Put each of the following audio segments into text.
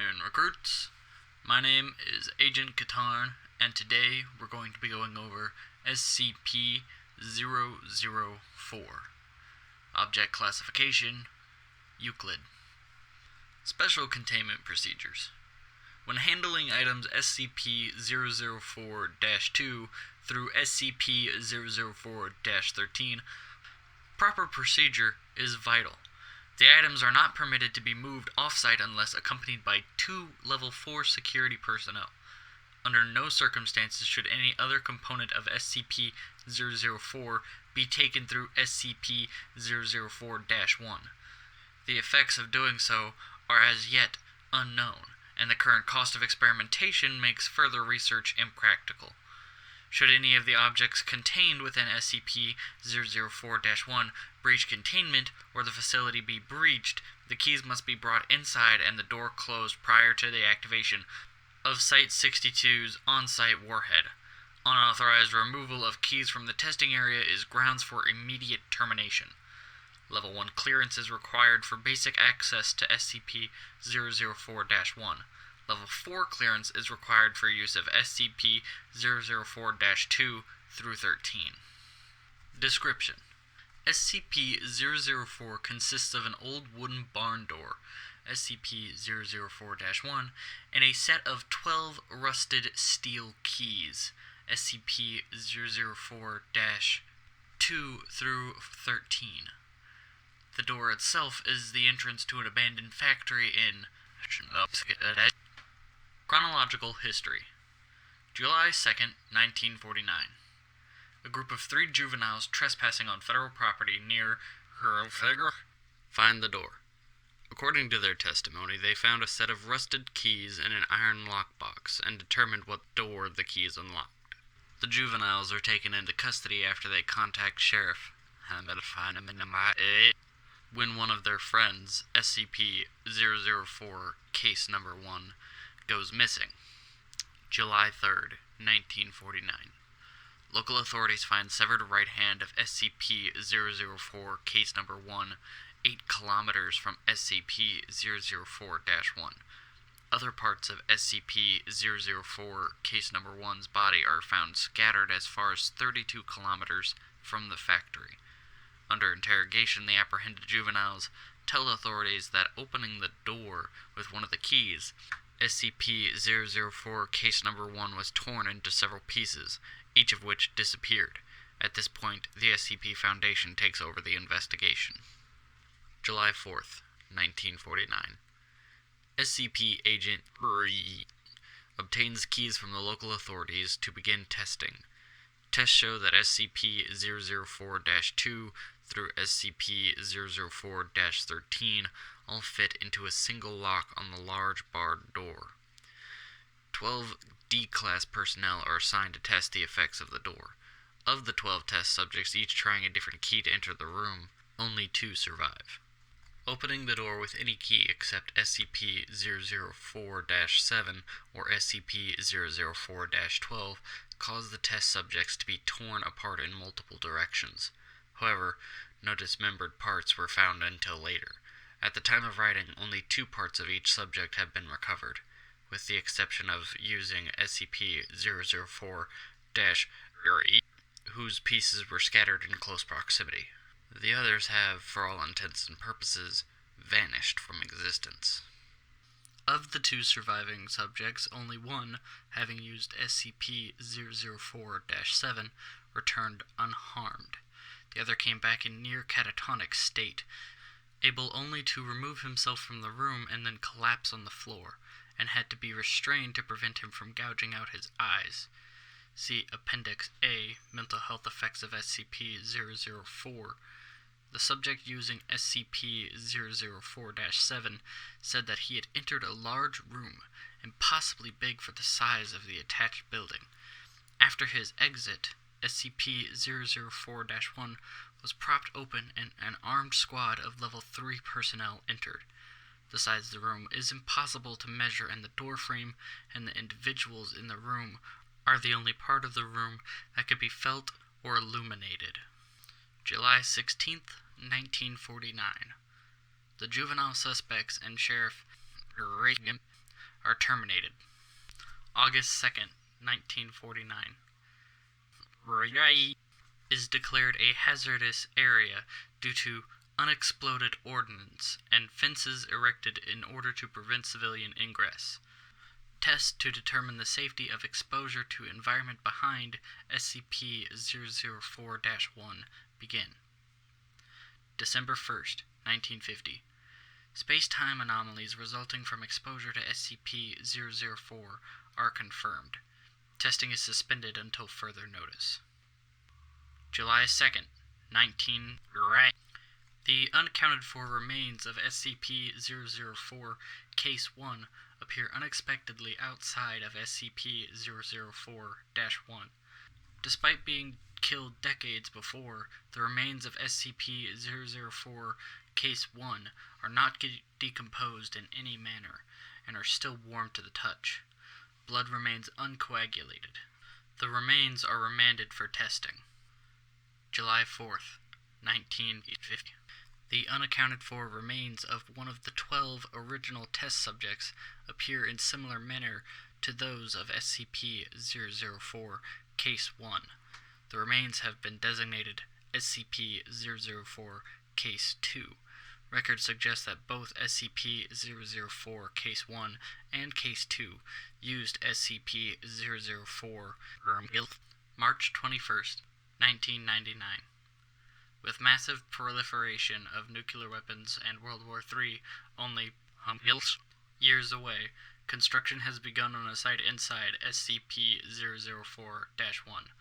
afternoon, recruits. My name is Agent Katarn, and today we're going to be going over SCP-004. Object Classification: Euclid. Special Containment Procedures. When handling items SCP-004-2 through SCP-004-13, proper procedure is vital. The items are not permitted to be moved off-site unless accompanied by 2 Level 4 security personnel. Under no circumstances should any other component of SCP-004 be taken through SCP-004-1. The effects of doing so are as yet unknown, and the current cost of experimentation makes further research impractical. Should any of the objects contained within SCP-004-1 breach containment or the facility be breached, the keys must be brought inside and the door closed prior to the activation of Site-62's on-site warhead. Unauthorized removal of keys from the testing area is grounds for immediate termination. Level 1 clearance is required for basic access to SCP-004-1. Level 4 clearance is required for use of SCP-004-2 through 13. Description: SCP-004 consists of an old wooden barn door, SCP-004-1, and a set of 12 rusted steel keys, SCP-004-2 through 13. The door itself is the entrance to an abandoned factory in Chronological History. July 2nd, 1949. A group of 3 juveniles trespassing on federal property near find the door. According to their testimony, they found a set of rusted keys in an iron lockbox and determined what door the keys unlocked. The juveniles are taken into custody after they contact Sheriff when one of their friends, SCP-004 Case Number 1, goes missing. July 3rd, 1949. Local authorities find severed right hand of SCP-004 Case Number 1, 8 kilometers from SCP-004-1. Other parts of SCP-004 Case Number 1's body are found scattered as far as 32 kilometers from the factory. Under interrogation, the apprehended juveniles tell authorities that opening the door with one of the keys, SCP-004 Case Number 1 was torn into several pieces, each of which disappeared. At this point, the SCP Foundation takes over the investigation. July 4th, 1949. SCP Agent obtains keys from the local authorities to begin testing. Tests show that SCP-004-2 through SCP-004-13 all fit into a single lock on the large barred door. 12 D-Class personnel are assigned to test the effects of the door. Of the 12 test subjects, each trying a different key to enter the room, only 2 survive. Opening the door with any key except SCP-004-7 or SCP-004-12 caused the test subjects to be torn apart in multiple directions. However, no dismembered parts were found until later. At the time of writing, only 2 parts of each subject have been recovered, with the exception of using SCP-004-, whose pieces were scattered in close proximity. The others have, for all intents and purposes, vanished from existence. Of the 2 surviving subjects, only one, having used SCP-004-7, returned unharmed. The other came back in near catatonic state, able only to remove himself from the room and then collapse on the floor, and had to be restrained to prevent him from gouging out his eyes. See Appendix A, Mental Health Effects of SCP-004. The subject using SCP-004-7 said that he had entered a large room, impossibly big for the size of the attached building. After his exit, SCP-004-1 was propped open and an armed squad of Level 3 personnel entered. The size of the room is impossible to measure, and the door frame and the individuals in the room are the only part of the room that could be felt or illuminated. July 16th, 1949. The juvenile suspects and Sheriff are terminated. August 2nd, 1949. Is declared a hazardous area due to unexploded ordnance and fences erected in order to prevent civilian ingress. Tests to determine the safety of exposure to environment behind SCP-004-1 begin. December 1st, 1950. Space-time anomalies resulting from exposure to SCP-004 are confirmed. Testing is suspended until further notice. July 2nd, 19... The unaccounted-for remains of SCP-004 Case 1 appear unexpectedly outside of SCP-004-1. Despite being killed decades before, the remains of SCP-004 Case 1 are not decomposed in any manner and are still warm to the touch. Blood remains uncoagulated. The remains are remanded for testing. July 4th, 1950. The unaccounted-for remains of one of the 12 original test subjects appear in similar manner to those of SCP-004 Case 1. The remains have been designated SCP-004 Case 2. Records suggest that both SCP-004 Case 1 and Case 2 used SCP-004 March 21st, 1999. With massive proliferation of nuclear weapons and World War III only years away, construction has begun on a site inside SCP-004-1.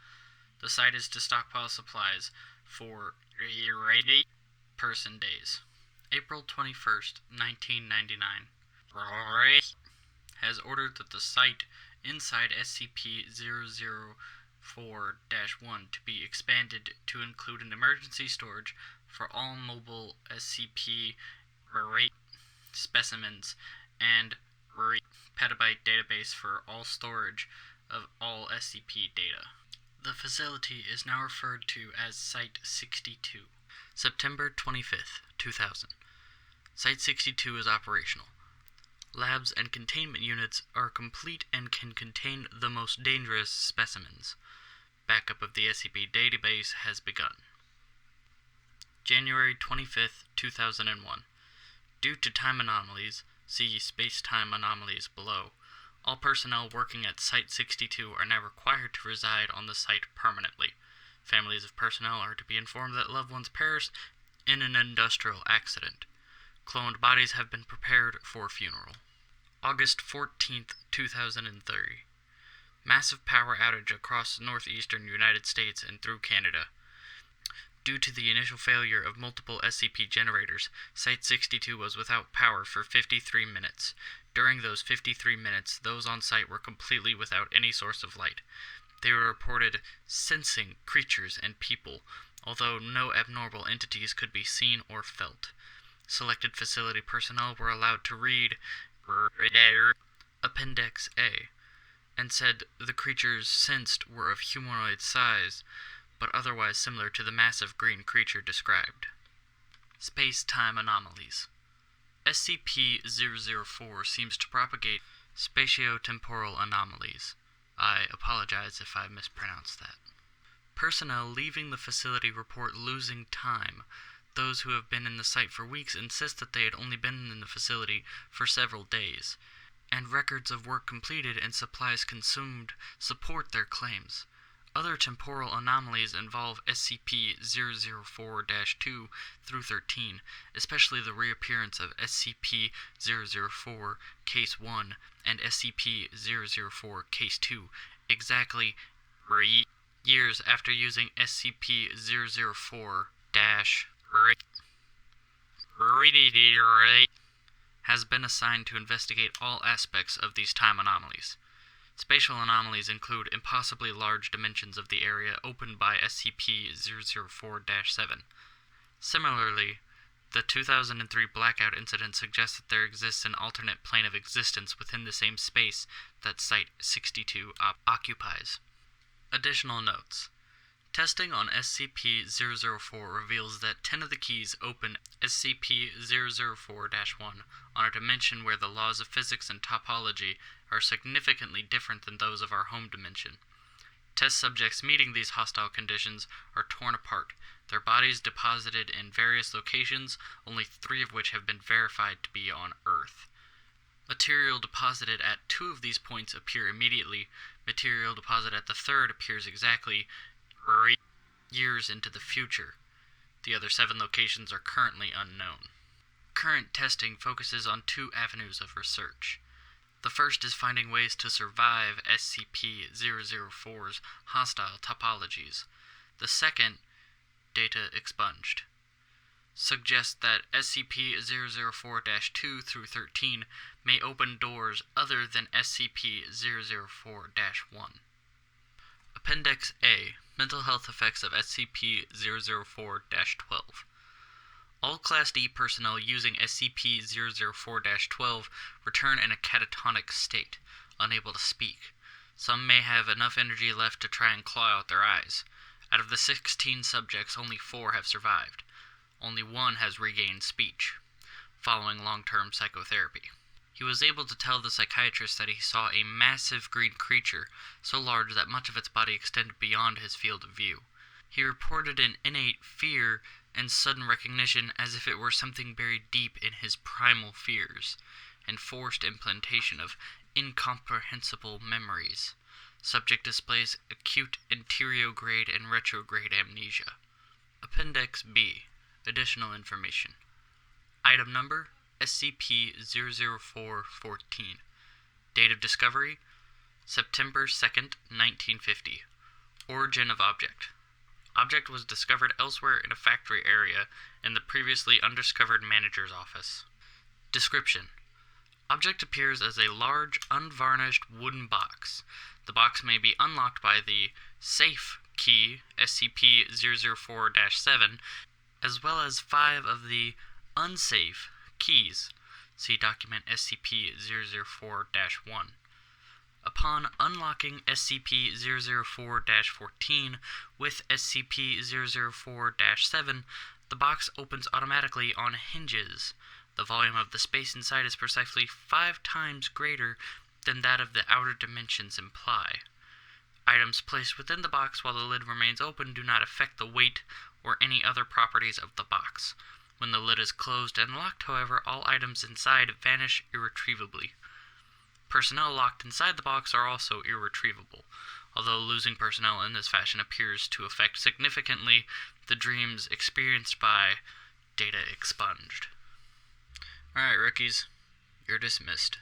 The site is to stockpile supplies for person days. April 21st, 1999. Has ordered that the site inside SCP-004-1 to be expanded to include an emergency storage for all mobile SCP specimens and petabyte database for all storage of all SCP data. The facility is now referred to as Site 62. September 25th, 2000. Site 62 is operational. Labs and containment units are complete and can contain the most dangerous specimens. Backup of the SCP database has begun. January 25th, 2001. Due to time anomalies, see space-time anomalies below, all personnel working at Site 62 are now required to reside on the site permanently. Families of personnel are to be informed that loved ones perished in an industrial accident. Cloned bodies have been prepared for funeral. August 14th, 2003. Massive power outage across northeastern United States and through Canada. Due to the initial failure of multiple SCP generators, Site 62 was without power for 53 minutes. During those 53 minutes, those on site were completely without any source of light. They were reported sensing creatures and people, although no abnormal entities could be seen or felt. Selected facility personnel were allowed to read Appendix A, and said the creatures sensed were of humanoid size, but otherwise similar to the massive green creature described. Space-time anomalies. SCP-004 seems to propagate spatio-temporal anomalies. I apologize if I mispronounced that. Personnel leaving the facility report losing time. Those who have been in the site for weeks insist that they had only been in the facility for several days, and records of work completed and supplies consumed support their claims. Other temporal anomalies involve SCP-004-2 through 13, especially the reappearance of SCP-004 Case 1 and SCP-004 Case 2, exactly 3 years after using SCP-004- has been assigned to investigate all aspects of these time anomalies. Spatial anomalies include impossibly large dimensions of the area opened by SCP-004-7. Similarly, the 2003 blackout incident suggests that there exists an alternate plane of existence within the same space that Site 62 occupies. Additional notes. Testing on SCP-004 reveals that 10 of the keys open SCP-004-1 on a dimension where the laws of physics and topology are significantly different than those of our home dimension. Test subjects meeting these hostile conditions are torn apart, their bodies deposited in various locations, only 3 of which have been verified to be on Earth. Material deposited at 2 of these points appear immediately. Material deposited at the 3rd appears exactly years into the future. The other 7 locations are currently unknown. Current testing focuses on 2 avenues of research. The first is finding ways to survive SCP-004's hostile topologies. The second, data expunged, suggests that SCP-004-2 through 13 may open doors other than SCP-004-1. Appendix A. Mental health effects of SCP-004-12. All Class D personnel using SCP-004-12 return in a catatonic state, unable to speak. Some may have enough energy left to try and claw out their eyes. Out of the 16 subjects, only 4 have survived. Only 1 has regained speech, following long-term psychotherapy. He was able to tell the psychiatrist that he saw a massive green creature, so large that much of its body extended beyond his field of view. He reported an innate fear and sudden recognition as if it were something buried deep in his primal fears, and forced implantation of incomprehensible memories. Subject displays acute anterograde and retrograde amnesia. Appendix B. Additional information. Item number, SCP-004-14. Date of discovery, September 2nd, 1950. Origin of object. Object was discovered elsewhere in a factory area in the previously undiscovered manager's office. Description. Object appears as a large, unvarnished wooden box. The box may be unlocked by the safe key, SCP-004-7, as well as 5 of the unsafe keys. See document SCP-004-1. Upon unlocking SCP-004-14 with SCP-004-7, the box opens automatically on hinges. The volume of the space inside is precisely 5 times greater than that of the outer dimensions imply. Items placed within the box while the lid remains open do not affect the weight or any other properties of the box. When the lid is closed and locked, however, all items inside vanish irretrievably. Personnel locked inside the box are also irretrievable, although losing personnel in this fashion appears to affect significantly the dreams experienced by data expunged. Alright, rookies, you're dismissed.